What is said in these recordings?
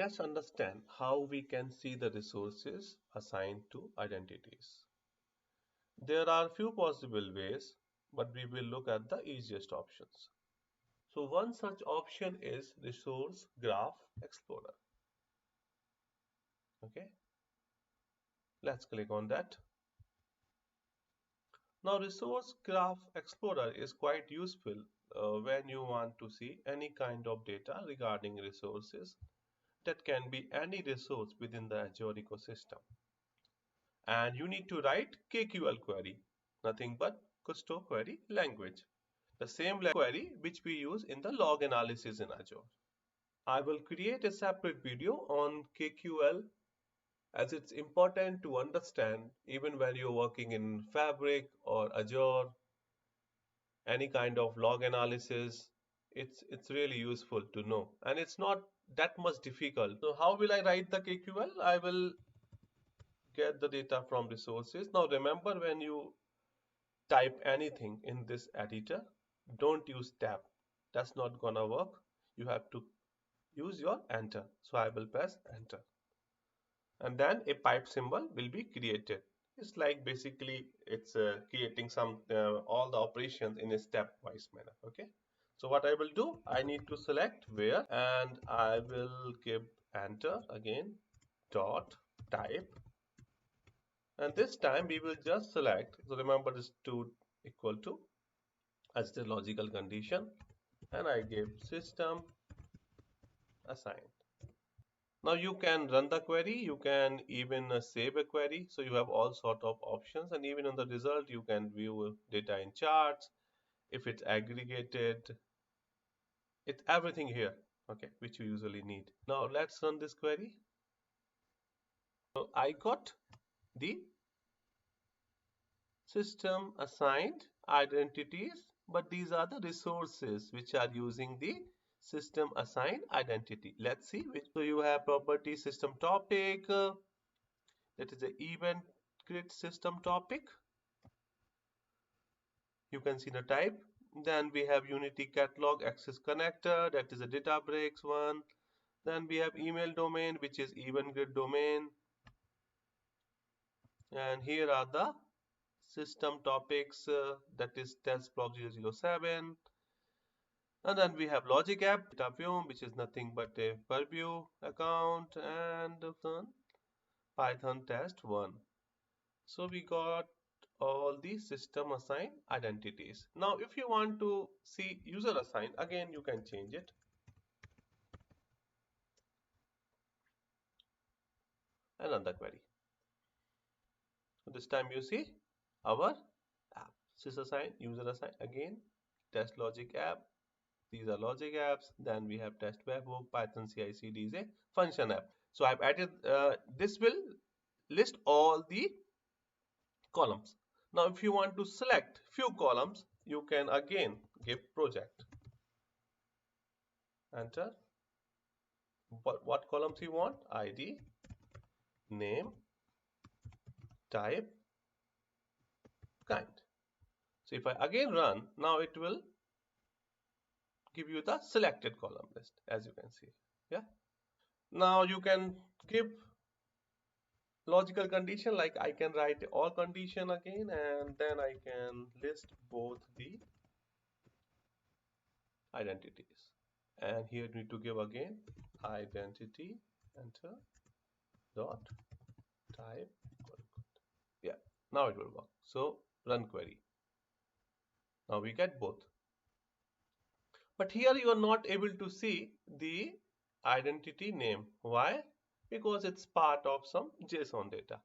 Let's understand how we can see the resources assigned to identities. There are few possible ways, but we will look at the easiest options. So one such option is Resource Graph Explorer. Okay, let's click on that. Now Resource Graph Explorer is quite useful when you want to see any kind of data regarding resources. That can be any resource within the Azure ecosystem. And you need to write KQL query, nothing but Custo query language, the same query which we use in the log analysis in Azure. I will create a separate video on KQL as it's important to understand even when you're working in Fabric or Azure, any kind of log analysis. It's really useful to know, and it's not that much difficult. So how will I write the KQL? I will get the data from resources. Now remember, when you type anything in this editor, don't use tab. That's not gonna work. You have to use your enter. So I will press enter. And then a pipe symbol will be created. It's like basically it's creating some all the operations in a stepwise manner. Okay. So what I will do, I need to select where, and I will give enter again, dot type, and this time we will just select. So remember this to equal to as the logical condition, and I give system assigned. Now you can run the query, you can even save a query, so you have all sort of options, and even on the result you can view data in charts if it's aggregated. It's everything here, okay, which you usually need. Now let's run this query. So I got the system assigned identities, but these are the resources which are using the system assigned identity. Let's see which. So you have property system topic, that is the event grid system topic. You can see the type. Then we have Unity catalog access connector, that is a Databricks one. Then we have email domain, which is event grid domain. And here are the system topics, that is test prop 007. And then we have logic app, DataView, which is nothing but a purview account, and Python test 1. So we got all the system assigned identities. Now if you want to see user assigned, again you can change it. And run the query. So this time you see our app, sysassigned, user assigned, again test logic app. These are logic apps. Then we have test webhook, Python CI/CD is a function app. So I've added, this will list all the columns. Now if you want to select few columns, you can again give project, enter what columns you want, ID, name, type, kind. So if I again run, now it will give you the selected column list, as you can see. Yeah. Now you can give logical condition, like I can write all condition again, and then I can list both the identities. And here you need to give again identity, enter, dot type. Yeah, now it will work. So run query. Now we get both. But here you are not able to see the identity name. Why? Because it's part of some JSON data.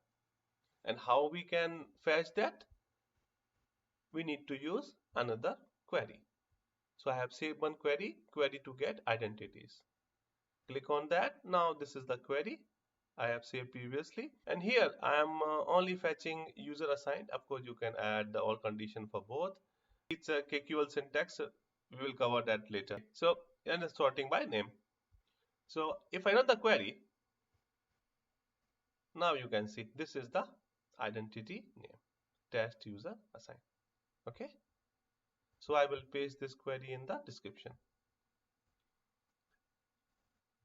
And how we can fetch that? We need to use another query. So I have saved one query to get identities. Click on that. Now this is the query I have saved previously. And here I am only fetching user assigned. Of course, you can add the all condition for both. It's a KQL syntax. We will cover that later. So, and sorting by name. So if I run the query, now you can see this is the identity name, test user assigned. Okay. So I will paste this query in the description.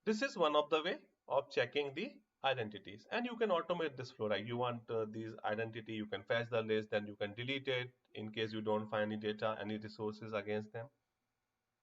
This is one of the way of checking the identities. And you can automate this flow. Like you want these identity, you can fetch the list, then you can delete it in case you don't find any data, any resources against them.